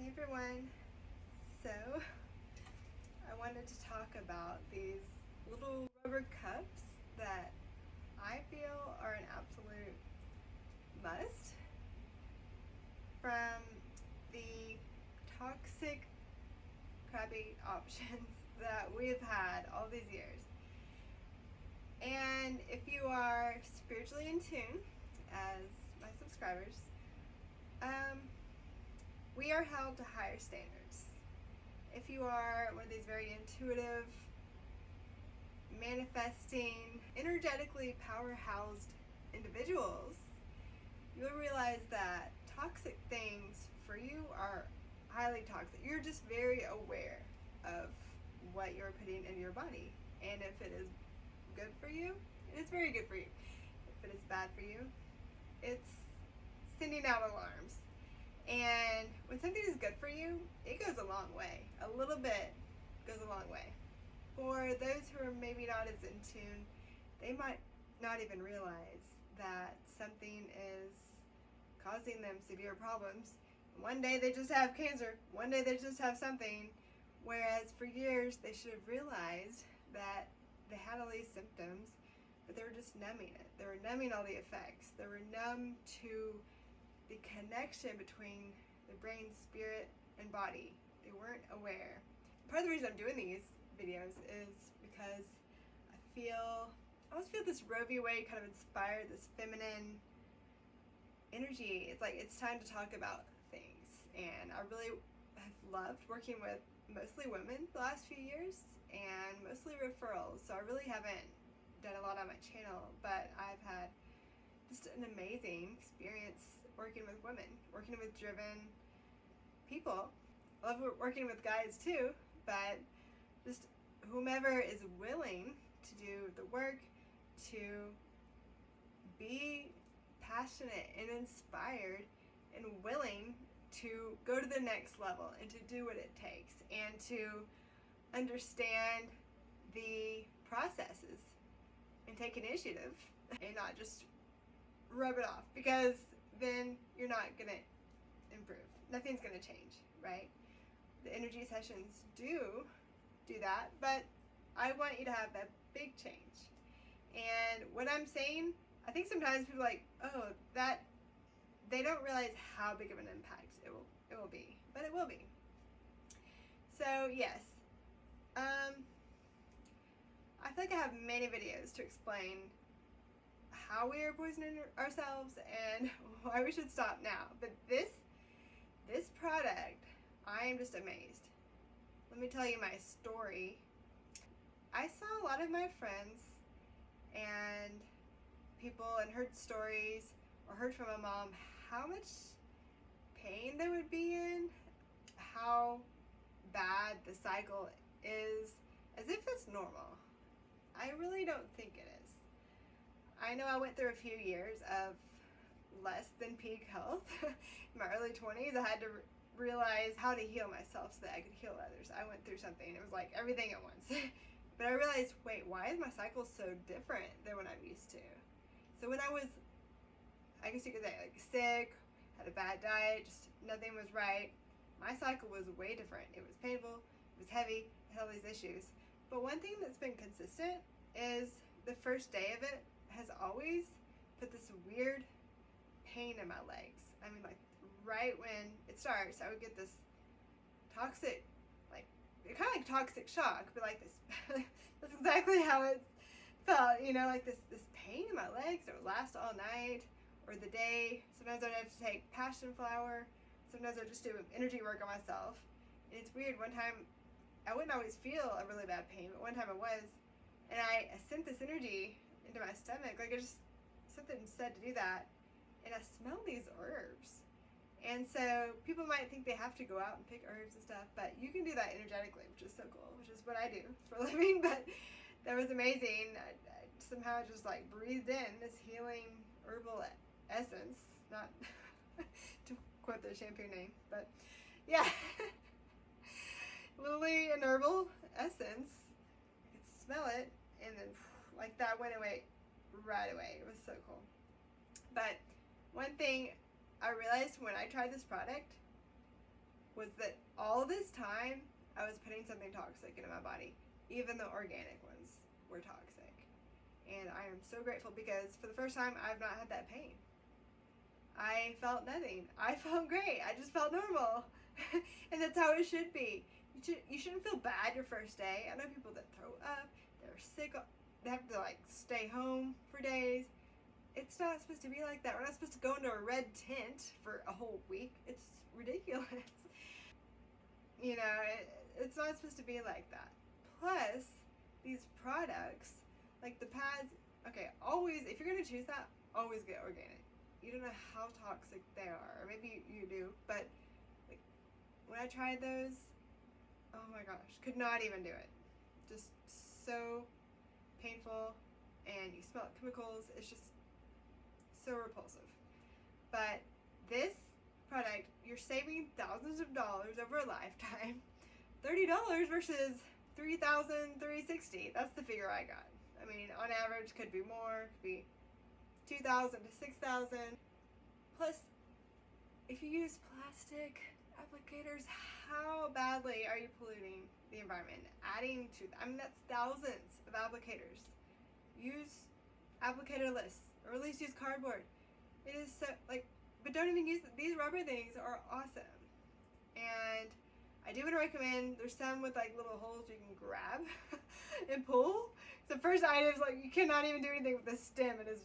Hey everyone, so I wanted to talk about these little rubber cups that I feel are an absolute must from the toxic, crappy options that we've had all these years. And if you are spiritually in tune, as my subscribers, we are held to higher standards. If you are one of these very intuitive, manifesting, energetically power-housed individuals, you'll realize that toxic things for you are highly toxic. You're just very aware of what you're putting in your body. And if it is good for you, it is very good for you. If it is bad for you, it's sending out alarms. And when something is good for you, it goes a long way. A little bit goes a long way. For those who are maybe not as in tune, they might not even realize that something is causing them severe problems. One day they just have cancer, one day they just have something, whereas for years they should have realized that they had all these symptoms, but they were just numbing it. They were numbing all the effects. They were numb to the connection between the brain, spirit, and body. They weren't aware. Part of the reason I'm doing these videos is because I always feel this Roe v. Wade kind of inspired, this feminine energy. It's like it's time to talk about things. And I really have loved working with mostly women the last few years and mostly referrals. So I really haven't done a lot on my channel, but I've had just an amazing experience working with women, working with driven people. I love working with guys too, but just whomever is willing to do the work, to be passionate and inspired and willing to go to the next level and to do what it takes and to understand the processes and take initiative and not just rub it off, because then you're not gonna improve. Nothing's gonna change, right? The energy sessions do that, but I want you to have that big change. And what I'm saying, I think sometimes people are like, oh, that they don't realize how big of an impact it will be, but it will be. So yes, I feel like I have many videos to explain how we are poisoning ourselves and why we should stop now. But this product, I am just amazed. Let me tell you my story. I saw a lot of my friends and people and heard stories or heard from a mom how much pain they would be in, how bad the cycle is, as if it's normal. I really don't think it is. I know I went through a few years of less than peak health. In my early 20s, I had to realize how to heal myself so that I could heal others. I went through something. It was like everything at once. But I realized, wait, why is my cycle so different than what I'm used to? So when I was, I guess you could say, like sick, had a bad diet, just nothing was right, my cycle was way different. It was painful, it was heavy, it had all these issues. But one thing that's been consistent is the first day of it has always put this weird pain in my legs. I mean, like right when it starts, I would get this toxic, like kind of like toxic shock, but like this. That's exactly how it felt. You know, like this pain in my legs. It would last all night or the day. Sometimes I'd have to take passion flower. Sometimes I'd just do energy work on myself. And it's weird. One time, I wouldn't always feel a really bad pain, but one time I was, and I sent this energy into my stomach. Like something said to do that, and I smelled these herbs. And so people might think they have to go out and pick herbs and stuff, but you can do that energetically, which is so cool, which is what I do for a living. But that was amazing. I somehow just like breathed in this healing herbal essence, not to quote the shampoo name, but yeah. Literally an herbal essence. I could smell it, and then like that went away right away. It was so cool. But one thing I realized when I tried this product, was that all this time I was putting something toxic into my body, even the organic ones were toxic. And I am so grateful because for the first time I've not had that pain. I felt nothing. I felt great. I just felt normal. And that's how it should be. You shouldn't feel bad your first day. I know people that throw up, they're sick, they have to like stay home for days. It's not supposed to be like that. We're not supposed to go into a red tent for a whole week. It's ridiculous. You know, it's not supposed to be like that. Plus, these products, like the pads, okay, always, if you're going to choose that, always get organic. You don't know how toxic they are, or maybe you do, but like when I tried those, oh my gosh, could not even do it. Just so painful, and you smell chemicals. It's just so repulsive. But this product, you're saving thousands of dollars over a lifetime. $30 versus $3,360. That's the figure I got. I mean, on average, could be more, could be $2,000 to $6,000. Plus, if you use plastic applicators, how badly are you polluting the environment? Adding to that, I mean, that's thousands of applicators. Use applicator lists, or at least use cardboard. It is so, like, but don't even use these rubber things are awesome. And I do want to recommend, there's some with like little holes you can grab and pull. The first item is like, you cannot even do anything with the stem. It is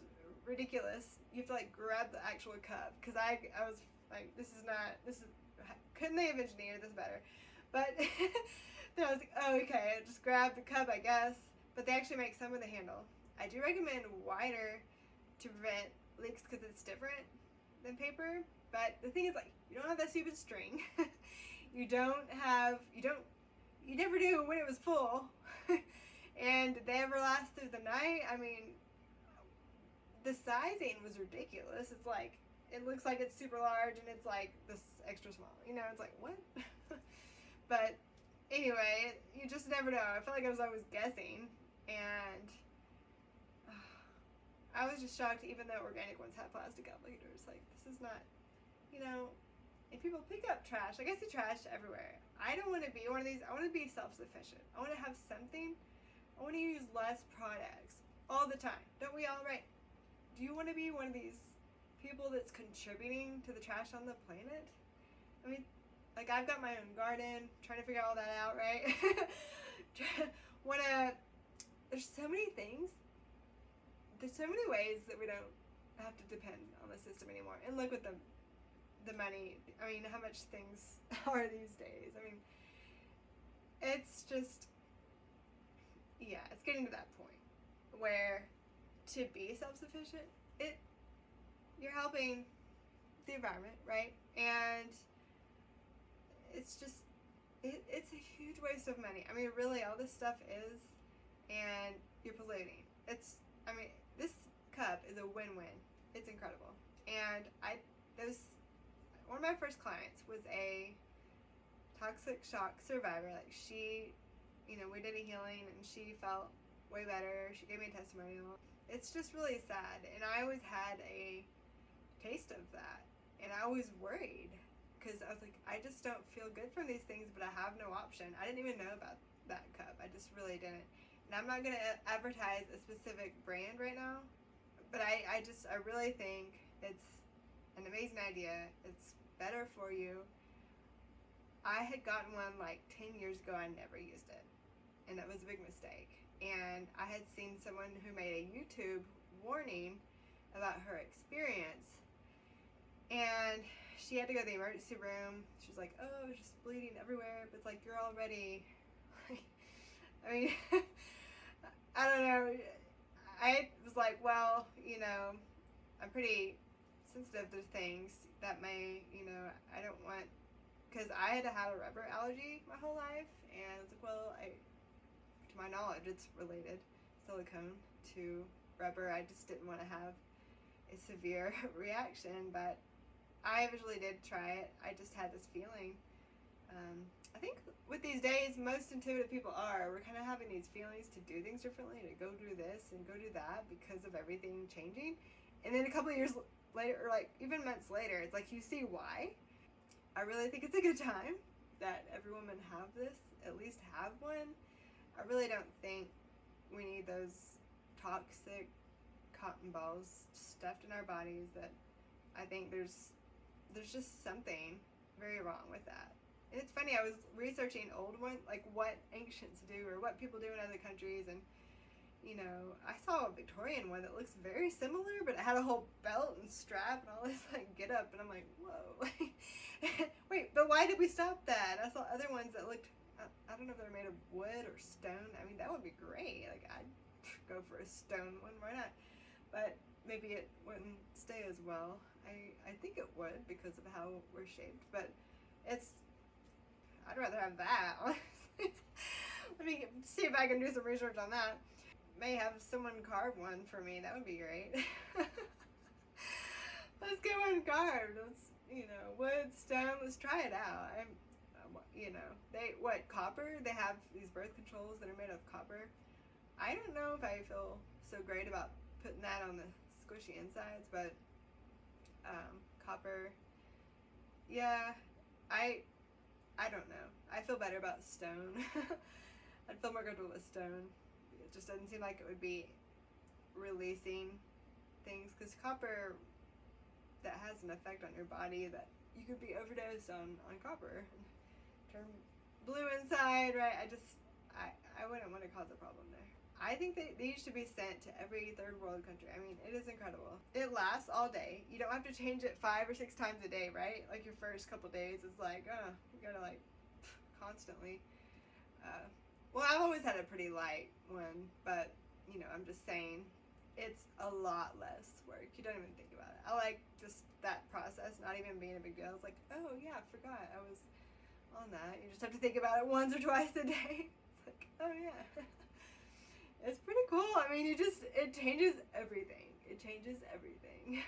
ridiculous. You have to like grab the actual cup, because I was like, couldn't they have engineered this better? But then I was like, oh, okay, I'll just grab the cup, I guess. But they actually make some with a handle. I do recommend wider to prevent leaks because it's different than paper. But the thing is, like, you don't have that stupid string. you never knew when it was full. And did they ever last through the night? I mean, the sizing was ridiculous. It's like, it looks like it's super large and it's like this extra small. You know, it's like, what? But anyway, you just never know. I felt like I was always guessing. And I was just shocked, even though organic ones have plastic applicators. Like, this is not, you know, and people pick up trash. Like, I see trash everywhere. I don't want to be one of these. I want to be self-sufficient. I want to have something. I want to use less products all the time. Don't we all, right? Do you want to be one of these people that's contributing to the trash on the planet? I mean, like, I've got my own garden, trying to figure all that out, right? There's so many things. There's so many ways that we don't have to depend on the system anymore. And look at the money. I mean, how much things are these days. I mean, it's just, yeah, it's getting to that point where to be self-sufficient, you're helping the environment, right? And it's just, it's a huge waste of money. I mean, really, all this stuff is, and you're polluting. I mean, this cup is a win-win. It's incredible. And one of my first clients was a toxic shock survivor. Like, she, you know, we did a healing and she felt way better. She gave me a testimonial. It's just really sad. And I always had a taste of that. And I was worried because I was like, I just don't feel good from these things, but I have no option. I didn't even know about that cup. I just really didn't. And I'm not going to advertise a specific brand right now, but I really think it's an amazing idea. It's better for you. I had gotten one like 10 years ago. I never used it, and that was a big mistake. And I had seen someone who made a YouTube warning about her experience, and she had to go to the emergency room. She was like, oh, I was just bleeding everywhere. But it's like, you're already, I mean, I don't know. I was like, well, you know, I'm pretty sensitive to things that may, you know, I don't want, because I had had a rubber allergy my whole life. And I was like, well, to my knowledge, it's related, silicone to rubber. I just didn't want to have a severe reaction, but I eventually did try it. I just had this feeling. I think with these days, most intuitive people we're kind of having these feelings to do things differently, to go do this and go do that because of everything changing. And then a couple of years later, or like even months later, it's like you see why. I really think it's a good time that every woman have this, at least have one. I really don't think we need those toxic cotton balls stuffed in our bodies. That I think there's just something very wrong with that. And it's funny, I was researching old ones, like what ancients do or what people do in other countries, and I saw a Victorian one that looks very similar, but it had a whole belt and strap and all this like get up, and I'm like, whoa. Wait, but why did we stop that? I saw other ones that looked, I don't know if they're made of wood or stone. I mean, that would be great. Like, I'd go for a stone one, why not? But maybe it wouldn't stay as well. I think it would because of how we're shaped, but I'd rather have that, honestly. Let me see if I can do some research on that. May have someone carve one for me. That would be great. Let's get one carved. Let's, wood, stone. Let's try it out. Copper? They have these birth controls that are made of copper. I don't know if I feel so great about putting that on the squishy insides, but copper. Yeah, I don't know. I feel better about stone. I'd feel more comfortable with stone. It just doesn't seem like it would be releasing things, because copper, that has an effect on your body that you could be overdosed on copper and turn blue inside, right? I wouldn't want to cause a problem there. I think these should be sent to every third world country. I mean, it is incredible. It lasts all day. You don't have to change it 5 or 6 times a day, right? Like your first couple days is like, you gotta like constantly. Well, I've always had a pretty light one, but I'm just saying, it's a lot less work. You don't even think about it. I like just that process, not even being a big deal. It's like, oh yeah, I forgot I was on that. You just have to think about it once or twice a day. It's like, oh yeah. It's pretty cool. I mean, it changes everything. It changes everything.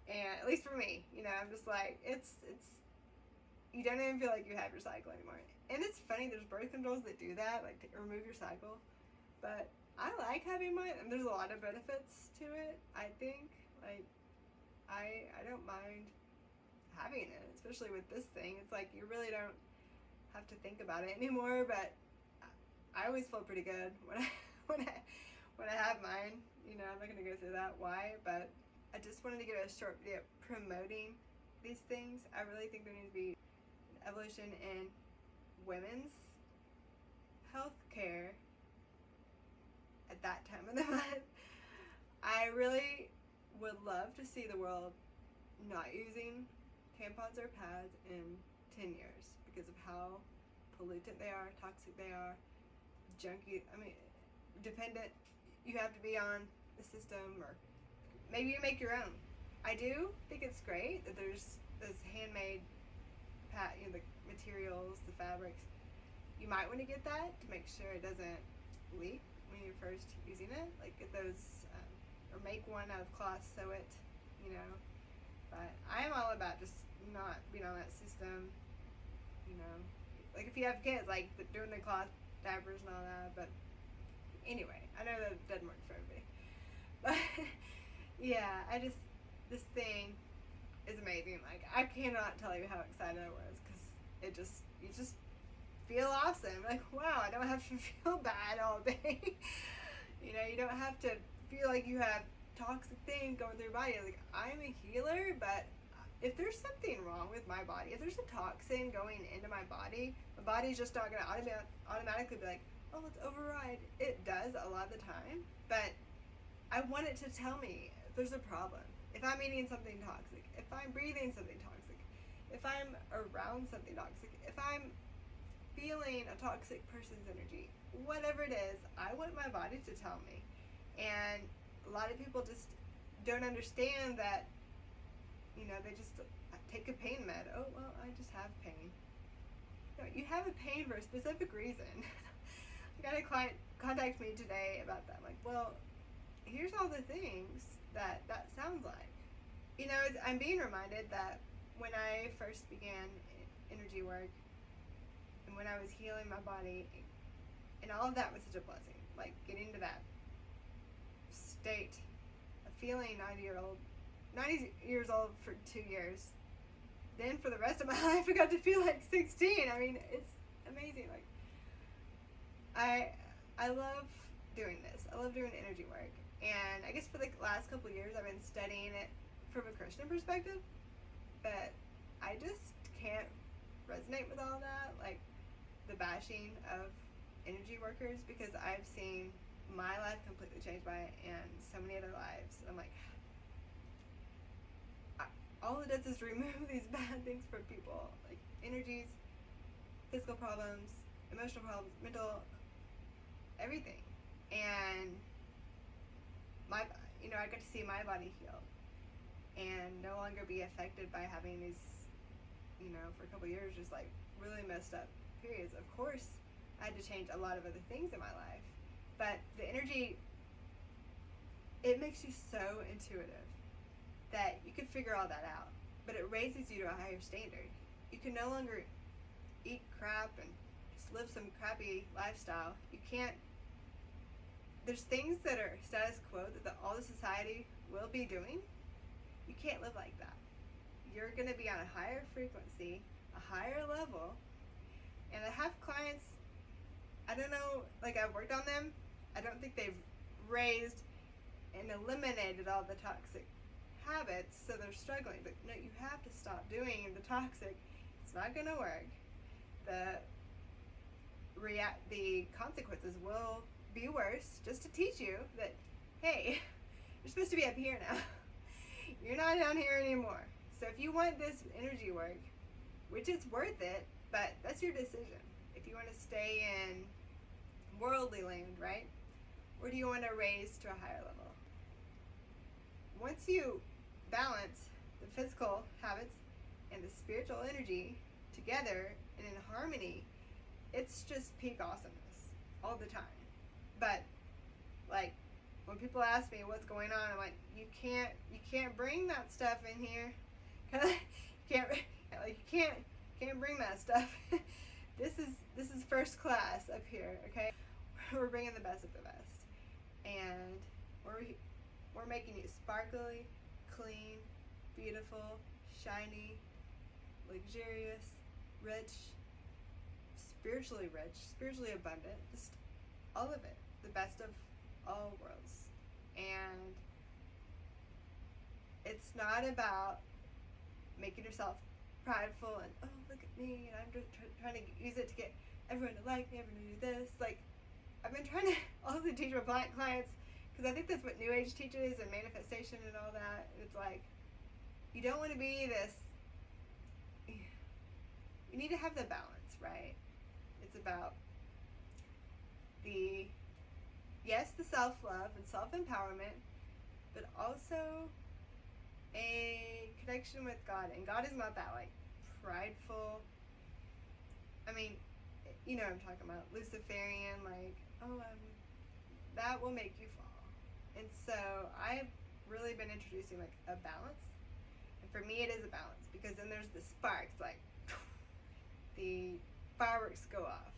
And at least for me, I'm just like, you don't even feel like you have your cycle anymore. And it's funny, there's birth controls that do that, like to remove your cycle. But I like having mine, and there's a lot of benefits to it, I think. Like, I don't mind having it, especially with this thing. It's like you really don't have to think about it anymore, but I always feel pretty good when I have mine. I'm not gonna go through that why, but I just wanted to get a short video promoting these things. I really think there needs to be an evolution in women's health care at that time of the month. I really would love to see the world not using tampons or pads in 10 years because of how pollutant they are, toxic they are, junky. I mean, dependent. You have to be on the system, or maybe you make your own. I do think it's great that there's those handmade the materials, the fabrics. You might want to get that to make sure it doesn't leak when you're first using it. Like get those, or make one out of cloth, sew it, But I am all about just not being on that system, Like if you have kids, like doing the cloth diapers and all that. But anyway, I know that doesn't work for everybody. But yeah, this thing is amazing. Like I cannot tell you how excited I was, because you just feel awesome. Like, wow, I don't have to feel bad all day. You don't have to feel like you have toxic things going through your body. Like, I'm a healer, but if there's something wrong with my body, if there's a toxin going into my body's just not going to automatically be like, oh, let's override. It does a lot of the time, but I want it to tell me if there's a problem. If I'm eating something toxic, if I'm breathing something toxic, if I'm around something toxic, if I'm feeling a toxic person's energy, whatever it is, I want my body to tell me. And a lot of people just don't understand that, they just take a pain med. Oh, well, I just have pain. No, you have a pain for a specific reason. I got a client contact me today about that. I'm like, well, here's all the things that sounds like. I'm being reminded that when I first began energy work, and when I was healing my body, and all of that was such a blessing. Like getting to that state of feeling 90 years old for 2 years then for the rest of my life I got to feel like 16. I mean, it's amazing. Like, I love doing this. I love doing energy work. And I guess for the last couple of years I've been studying it from a Christian perspective, but I just can't resonate with all that, like the bashing of energy workers, because I've seen my life completely changed by it and so many other lives. I'm like, all it does is remove these bad things from people, like energies, physical problems, emotional problems, mental, everything. And my, I got to see my body heal and no longer be affected by having these, for a couple of years, just like really messed up periods. Of course, I had to change a lot of other things in my life, but the energy, it makes you so intuitive that you can figure all that out, but it raises you to a higher standard. You can no longer eat crap and just live some crappy lifestyle. You can't, there's things that are status quo that all the society will be doing. You can't live like that. You're going to be on a higher frequency, a higher level. And I have clients, I don't know, like I've worked on them, I don't think they've raised and eliminated all the toxic habits, so they're struggling. But no, you have to stop doing the toxic. It's not going to work. The consequences will be worse, just to teach you that, hey, you're supposed to be up here now. You're not down here anymore. So if you want this energy work, which is worth it, but that's your decision. If you want to stay in worldly land, right? Or do you want to raise to a higher level? Once you balance the physical habits and the spiritual energy together and in harmony, it's just peak awesomeness all the time. But like when people ask me what's going on, I'm like, you can't bring that stuff in here. You can't bring that stuff. This is first class up here, okay? We're bringing the best of the best, and we're making you sparkly, clean, beautiful, shiny, luxurious, rich, spiritually abundant, just all of it, the best of all worlds. And it's not about making yourself prideful and, oh, look at me, and I'm just trying to use it to get everyone to like me, everyone to do this. Like, I've been trying to also teach my clients, because I think that's what New Age teaches and manifestation and all that. It's like, you don't want to be this, you need to have the balance, right? It's about the self-love and self-empowerment, but also a connection with God. And God is not that like prideful, I mean, you know what I'm talking about, Luciferian, like, oh, that will make you fall. And so I've really been introducing like a balance. And for me it is a balance, because then there's the sparks, like the fireworks go off.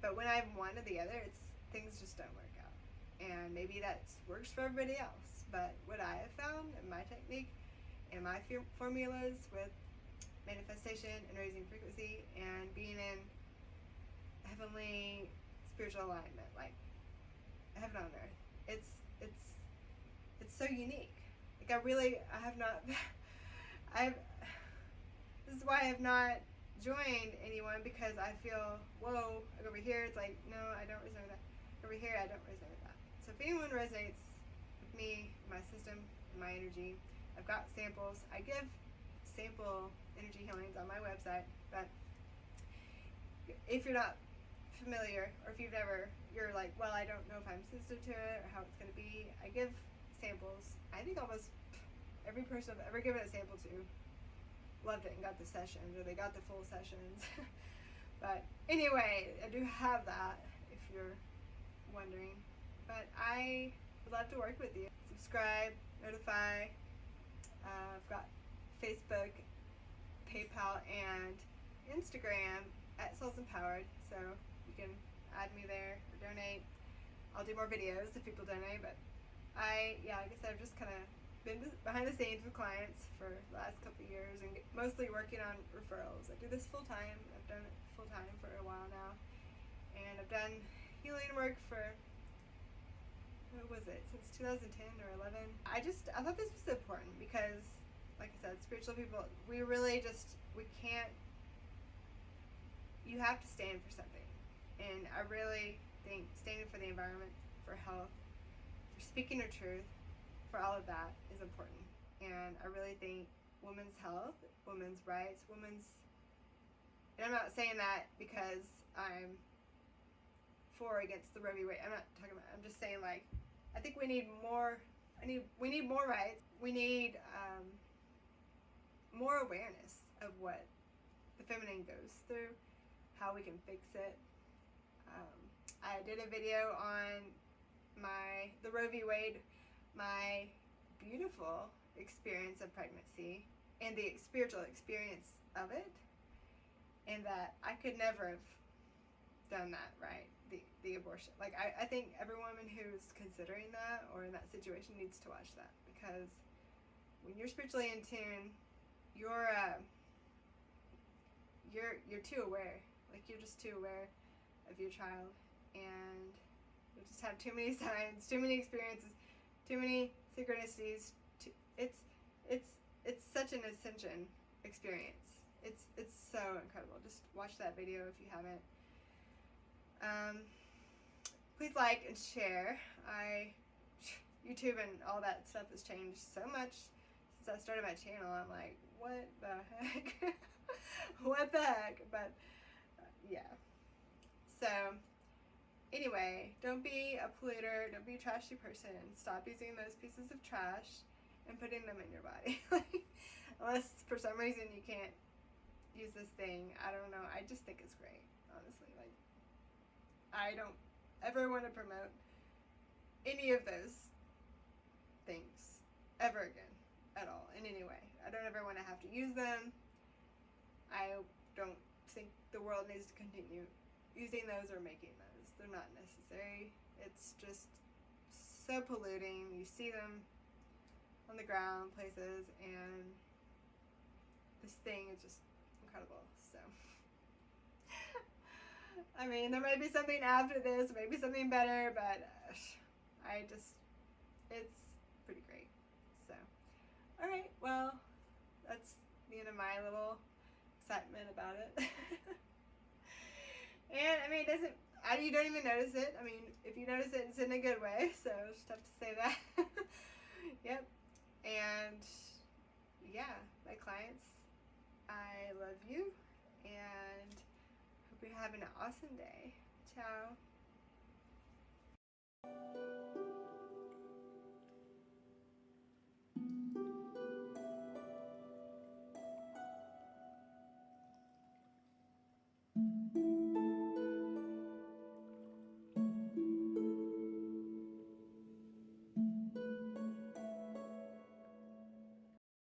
But when I have one or the other, things just don't work out. And maybe that works for everybody else. But what I have found in my technique and my formulas with manifestation and raising frequency and being in heavenly spiritual alignment, like heaven on earth, it's so unique. Like I have not this is why I have not joined anyone, because I feel, whoa, like over here it's like, no, I don't resonate with that. Over here I don't resonate with that. So if anyone resonates with me, my system, and my energy, I've got samples. I give sample energy healings on my website, but if you're not familiar, or if you're like, well, I don't know if I'm sensitive to it or how it's going to be, I give samples. I think almost every person I've ever given a sample to loved it and got the sessions, or they got the full sessions. But anyway, I do have that, if you're wondering. But I would love to work with you. Subscribe, notify. I've got Facebook, PayPal, and Instagram at Souls Empowered, so you can add me there or donate. I'll do more videos if people donate, but like I said, I'm just kind of been behind the scenes with clients for the last couple of years and mostly working on referrals. I do this full time. I've done it full time for a while now, and I've done healing work for, what was it, since 2010 or 11. I thought this was important because, like I said, spiritual people, we can't, you have to stand for something. And I really think standing for the environment, for health, for speaking your truth, for all of that is important. And I really think women's health, women's rights, and I'm not saying that because I'm for or against the Roe v. Wade. I'm just saying, like, I think we need more rights. We need more awareness of what the feminine goes through, how we can fix it. I did a video on the Roe v. Wade, my beautiful experience of pregnancy and the spiritual experience of it, and that I could never have done that, right? The abortion. Like, I think every woman who's considering that or in that situation needs to watch that, because when you're spiritually in tune, you're too aware. Like, you're just too aware of your child, and you just have too many signs, too many experiences, too many synchronicities. It's such an ascension experience. It's so incredible. Just watch that video if you haven't. Please like and share. YouTube and all that stuff has changed so much since I started my channel. I'm like, what the heck? What the heck? But yeah. So anyway, don't be a polluter. Don't be a trashy person. Stop using those pieces of trash and putting them in your body. Unless for some reason you can't use this thing. I don't know. I just think it's great, honestly. Like, I don't ever want to promote any of those things ever again at all, in any way. I don't ever want to have to use them. I don't think the world needs to continue using those or making those. They're not necessary. It's just so polluting. You see them on the ground places, and this thing is just incredible. So I mean, there might be something after this, maybe something better, but it's pretty great. So, alright, well, that's the end of my little excitement about it. And, I mean, you don't even notice it. I mean, if you notice it, it's in a good way, so I just have to say that. Yep. And, yeah, my clients, I love you, and hope you're having an awesome day. Ciao.